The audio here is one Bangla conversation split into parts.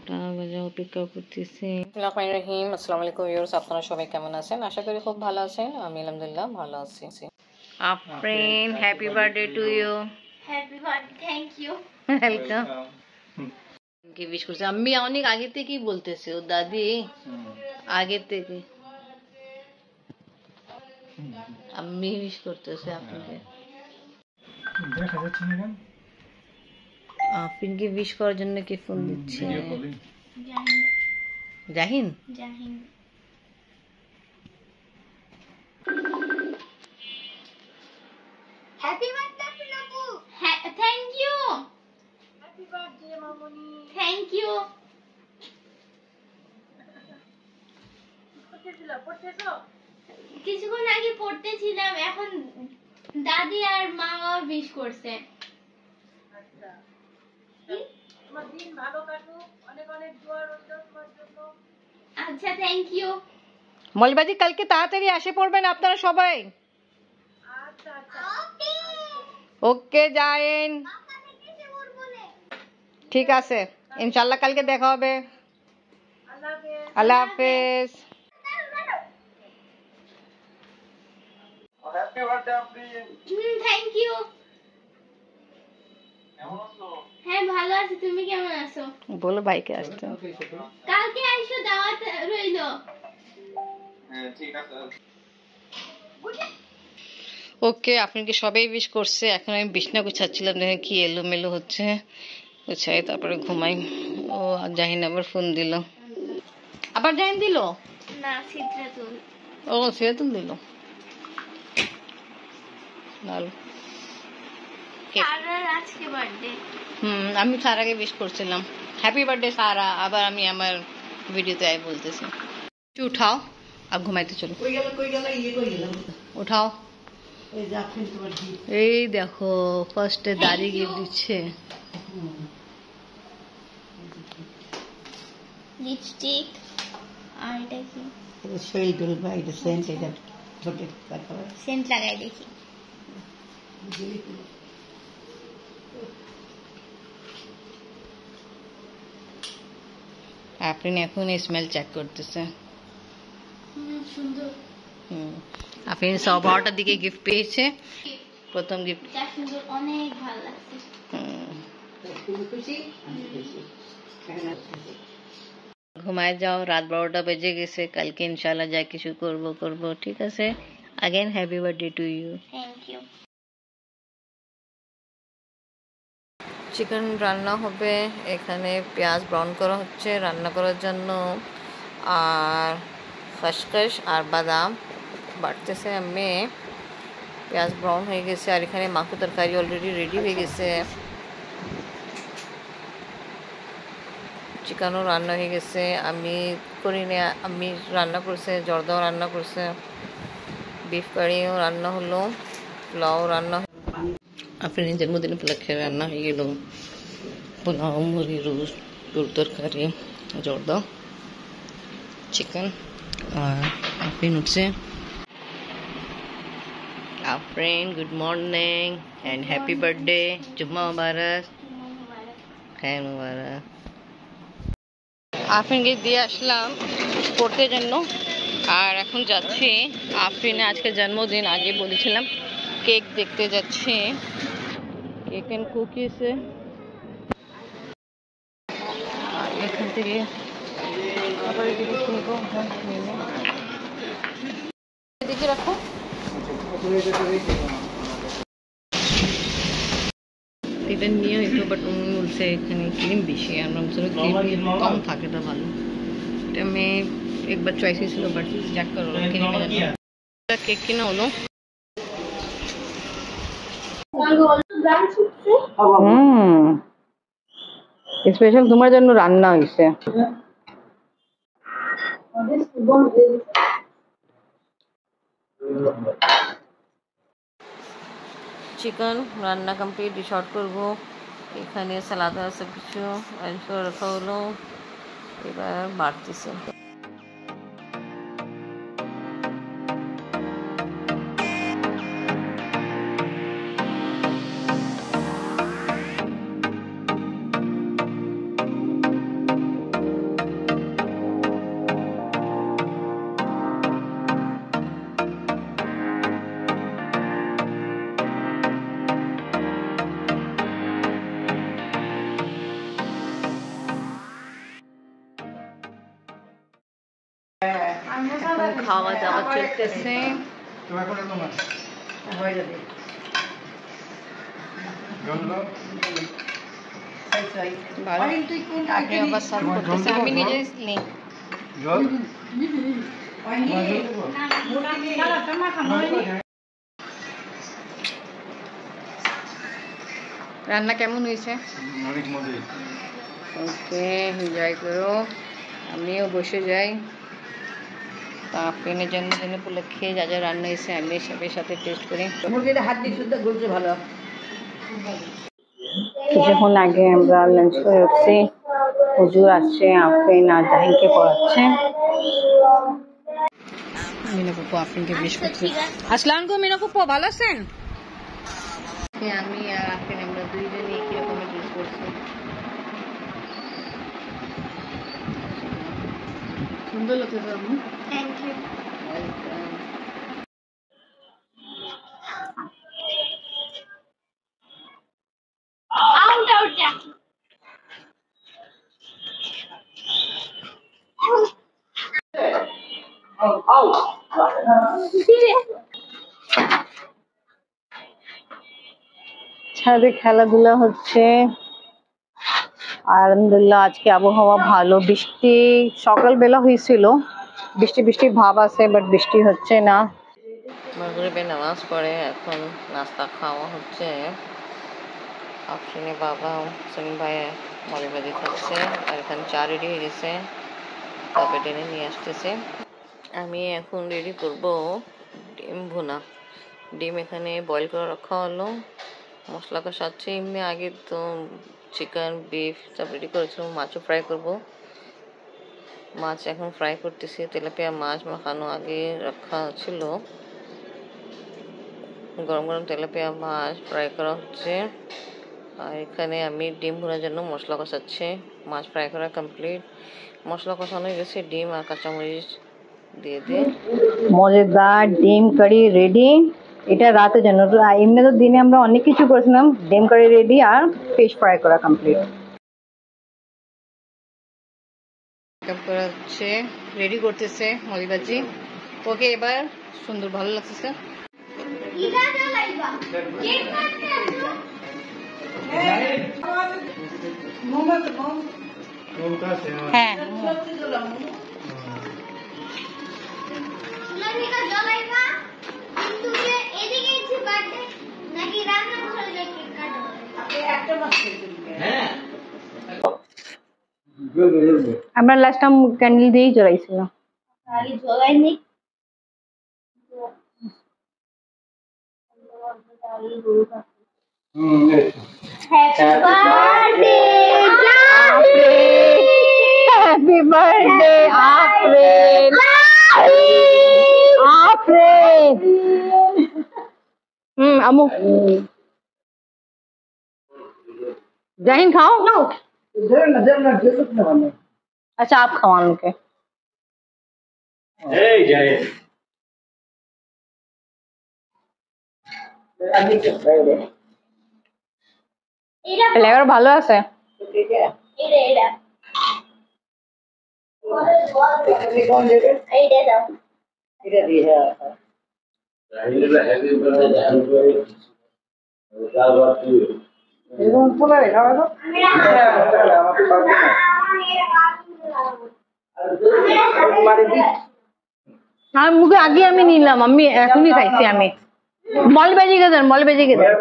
9টা বাজে অপেক্ষা করতেছি। রহিম, আসসালামু আলাইকুম ভিউয়ার্স, আপনারা সবাই কেমন আছেন? আশা করি খুব ভালো আছেন। আমি আলহামদুলিল্লাহ ভালো আছি। Afrin, happy birthday to you. Happy birthday, thank you, welcome. কি উইশ করছে? আমি অনেক আগে থেকেই বলতেছি, ও দাদি আগে থেকে আমি উইশ করতেছি আপনাকে। দেখা যাচ্ছে না কেন? আফরিনকে উইশ করার জন্য কি ফোন দিচ্ছে? জাহিন জাহিন। হ্যাপি বার্থডে আপু। হ্যাঁ, থ্যাংক ইউ। হ্যাপি বার্থডে মামনি। Thank you. কিছুক্ষণ আগে পড়তেছিলাম, এখন দাদি আর মা উইশ করছে। তোমার দিন ভালো কাটুক, অনেক অনেক দোয়া রইল তোমার জন্য। আচ্ছা, থ্যাংক ইউ। মলবাজি, কালকে তাড়াতাড়ি আসে পড়বেন আপনারা সবাই। আচ্ছা আচ্ছা, ওকে জাহিন, ঠিক আছে, ইনশাল্লাহ কালকে দেখা হবে। আল্লাহ হাফেজ। Happy birthday Afrin. Thank you. কেমন আছো? হ্যাঁ, ভালো আছি, তুমি কেমন আছো? বলো ভাইকে আসতে। কালকে আইসো, দাওয়াত রইলো। হ্যাঁ ঠিক আছে। ওকে, আপনাকে সবাই উইশ করছে। এখন আমি বিছনা গুছাচ্ছিলাম, দেখেন কি এলোমেলো হচ্ছে, গুছাই তারপরে ঘুমাই। ও জাহিন আবার ফোন দিল, আবার জাহিন দিল। না, সিদ্রাতুল। ও সিরাতুল দিল। ভালো। সারার আজকে বার্থডে। আমি সারাকে উইশ করছিলাম হ্যাপি বার্থডে সারা। আবার আমি আমার ভিডিওতে আই বলতেছি। উঠাও আর ঘুমাইতে চলো। উঠাও। এই দেখো, ফার্স্টে দাড়ি গিফট দিচ্ছে। লিপস্টিক আর এটা কি? শহীদুল ভাই সেন্ট, এটা ছোট সেন্ট লাগাই দেখি। আপনি এখন স্মেল চেক করতেছে। সুন্দর। আপনি সব 12টার দিকে গিফট পেয়েছে, প্রথম গিফট। যা সুন্দর, অনেক ভালো লাগছে। ঘুমায় যাও, রাত 12টা বেজে গেছে। কালকে ইনশাল্লাহ যা কিছু করবো, ঠিক আছে? Again happy birthday to you. Thank you. Chicken রান্না হবে, এখানে পেঁয়াজ ব্রাউন করা হচ্ছে রান্না করার জন্য, আর খসখস আর বাদাম বাটতেছে আমি। পেঁয়াজ ব্রাউন হয়ে গেছে, আর এখানে মাখো তরকারি অলরেডি রেডি হয়ে গেছে। চিকেনও রান্না হয়ে গেছে, আমি করিনি, আমি রান্না করছে, জর্দাও রান্না করছে, বিফ কারিও রান্না হলো, পোলাও রান্না। আপনার জন্মদিন উপলক্ষে রান্না হয়ে গেল পোলাও, মুড়ি, রোজ, গরুর তরকারি, জর্দা, চিকেন। আর আপনি উঠছে। Afrin, good morning and happy birthday. জুম্মা মুবারক। হ্যাঁ মুবারক। আফরিনকে দিয়ে আসলাম পড়তে জন্য, আর এখন যাচ্ছি। আফরিনে আজকে জন্মদিন, আগে বলেছিলাম, কেক দেখতে যাচ্ছি, কেক এন্ড কুকিজ। এখান থেকে এদিকে রাখো। এটা নিয়ে একটু, বাট উনি বলছে এখানে ক্রিম বেশি, আমরা ক্রিম কম থাকে তো ভালো। এটা আমি একবার চয়েস ছিল, বাট চেক করো কেক কিনা হলো। স্পেশাল তোমার জন্য রান্না হয়েছে। চিকেন রান্না কমপ্লিট, ডিশ আউট করবো। এখানে সালাদ আছে, কিছু অ্যারেঞ্জ করে রাখা হলো, এবার বাড়তেছে। এখন খাওয়া দাওয়া চলতেছে। ভালো, আপনি আবার সার্ভ করতেছে, আমি নিজে নেই। রান্না কেমন হয়েছে? অনেক মজা। ওকে, এনজয় করো, আমিও বসে যাই। আপনি জন্মদিন উপলক্ষে যা যা রান্না হয়েছে আমি সবের সাথে টেস্ট করি। মুরগির হাত দিয়ে শুদ্ধ ঘুরছে ভালো। কিছুক্ষণ আগে আমরা লাঞ্চ করে উঠছি। হুজুর আসছে, আফরিন আর জাহিনকে পড়াচ্ছে। মিনা ফুপু আফরিনকে বিশ করছে। আসসালাম আলাইকুম মিনা ফুপু, ভালো আছেন? আমি আর আফরিন আমরা দুইজনই একই রকমের ড্রেস করছি। সুন্দর লাগতেছে আম্মু। Thank you. Welcome. Out out যা। ছাদে খেলাধুলা হচ্ছে। আলহামদুলিল্লাহ আজকে আবহাওয়া ভালো। বৃষ্টি সকালবেলা হয়েছিল, বৃষ্টি বৃষ্টি ভাব আছে, বাট বৃষ্টি হচ্ছে না। মাগরিবে নামাজ পড়ে এখন নাস্তা খাওয়া হচ্ছে। আফরিনের বাবা সেলিম ভাই মলিবাজি খাচ্ছে, আর এখানে চা রেডি হয়ে গেছে, কাপে টেনে নিয়ে আসতেছে। আমি এখন রেডি করব ডিম ভুনা। ডিম এখানে বয়েল করে রাখা হলো, মশলা কষাচ্ছে। এমনি আগে তো চিকেন বিফ সব রেডি করেছিলাম, মাছও ফ্রাই করব। মাছ এখন ফ্রাই করতেছি, তেলাপিয়া মাছ মাখানো আগে রাখা ছিল। গরম গরম তেলাপিয়া মাছ ফ্রাই করা হচ্ছে, আর এখানে আমি ডিম ভুনার জন্য মশলা কষাচ্ছি। মাছ ফ্রাই করা কমপ্লিট, মশলা কষানো হয়ে গেছে, ডিম আর কাঁচামরিচ দিয়ে দিয়ে। মজাদার ডিম কারি রেডি। এটা রাতের জন্য। এমনি তো দিনে আমরা অনেক কিছু করেছিলাম। ডিম কারি রেডি আর ফিশ ফ্রাই করা কমপ্লিট। মেকআপ করা হচ্ছে, রেডি করতেছে মলিবাজি। ওকে, এবার সুন্দর ভালো লাগতেছে। ইগা জ্বালাইবা। কেক কাটতে আসো। হ্যাঁ, সুনামিকা জ্বালাইবা। কিন্তু যে এদিকে ইচ্ছে বার্থডে নাকি রান্না করে যে কেক কাটবে। আমরা লাস্ট টাইম ক্যান্ডেল দিয়েই জ্বলাইছিলাম। আগে জ্বলাইনি। Happy birthday happy birthday Afrin. Afrin আমু জাহিন खाओ। अच्छा आप खवान के। এটা ফ্লেভার ভালো আছে। এটা এইটা দাও। আর মুখে আগে আমি নিলাম, আমি এখনই খাইছি। আমি মল বেজে গেছেন, মল বেজে গেছেন।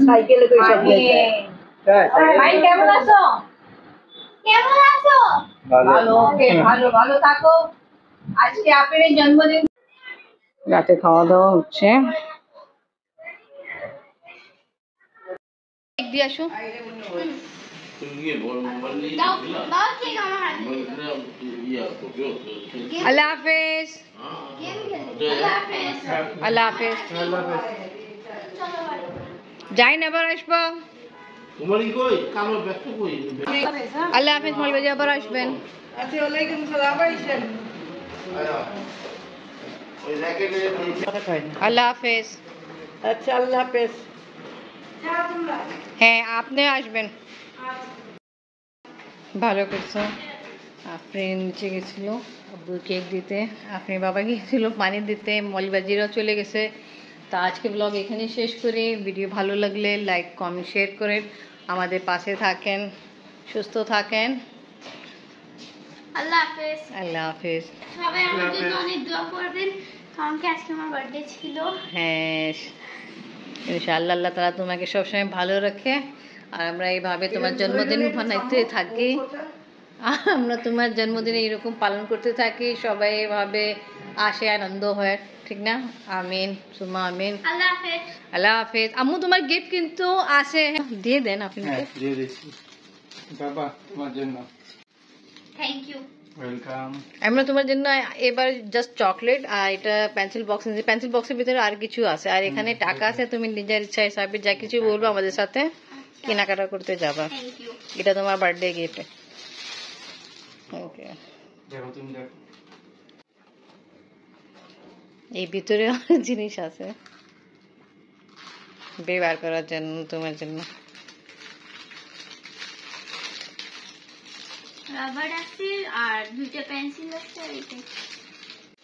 সাইকেলে করে সব ভাই কেমন আছো? কেমন আছো? ভালো। ওকে, ভালো ভালো থাকো। আজকে আপনার জন্মদিন। রাতে খাওয়া দাওয়া হচ্ছে। কেক দিয়ে আসো। দাও দাও কেক আমার হাতে। আল্লাহ হাফেজ। গেম খেলে। আল্লাহ হাফেজ। আল্লাহ হাফেজ। যাই না, আবার আসবো। আল্লাহ হাফেজ মলিবাজি, আবার আসবেন। আচ্ছা, ওয়ালাইকুম সালাম। আল্লাহ হাফেজ। আচ্ছা আল্লাহ হাফেজ। হ্যাঁ আপনি আসবেন। ভালো করছো। আপনি নিচে গেছিল আব্বু কেক দিতে, আপনি বাবা গিয়েছিল পানি দিতে, মলিবাজিরাও চলে গেছে। তা আজকে ব্লগ এখানে শেষ করি। ভিডিও ভালো লাগলে লাইক কমেন্ট শেয়ার করেন, আমাদের পাশে থাকেন, সুস্থ থাকেন। আল্লাহ হাফেজ। আল্লাহ হাফেজ। সবাই আমার জন্য অনেক দোয়া করবেন, কারণ কি আজকে আমার বার্থডে ছিল। হ্যাঁ ইনশাআল্লাহ আল্লাহ তাআলা তোমাকে সবসময় ভালো রাখে, আর আমরা এইভাবে তোমার জন্মদিন মানাইতে থাকি, আমরা তোমার জন্মদিনে এরকম পালন করতে থাকি, সবাই এভাবে আসে, আনন্দ হয়, ঠিক না? আমিন সুমা আমিন। আল্লাহ হাফেজ। আল্লাহ হাফেজ। আম্মু তোমার গিফট কিন্তু আছে, দিয়ে দেন আপনি। হ্যাঁ দিয়ে দিচ্ছি বাবা তোমার জন্য। Thank you. ওয়েলকাম। আমরা তোমার জন্য এবার জাস্ট চকলেট আর এটা পেন্সিল বক্স নিয়েছি, পেন্সিল বক্সের ভিতরে আর কিছু আছে, আর এখানে টাকা আছে, তুমি নিজের ইচ্ছা হিসাবে যা কিছু বলবো আমাদের সাথে কেনাকাটা করতে যাবা। Thank you. এটা তোমার বার্থডে গিফট। ওকে দেখো তুমি দেখো। এই ভিতরে অনেক জিনিস আছে ব্যবহার করার জন্য তোমার জন্য। রাবার আছে আর দুইটা পেন্সিল আছে আর এটা।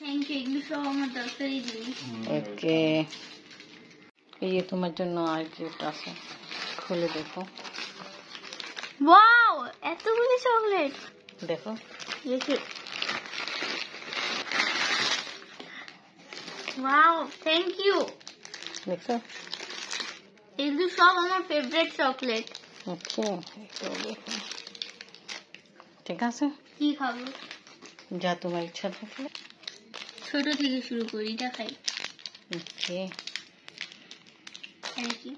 থ্যাংক ইউ, এগুলো সব আমার দরকারি জিনিস। ওকে এই তোমার জন্য আর গিফট আছে, খুলে দেখো। ওয়াও, এতগুলো চকলেট। দেখো দেখি। Wow, thank you. দেখো। এগুলো সব আমার ফেভারিট চকলেট। ওকে দেখো, ঠিক আছে, কি খাবো? যা তোমার ইচ্ছা থাকলে। ছোট থেকে শুরু করি, এটা খাই। Okay thank you.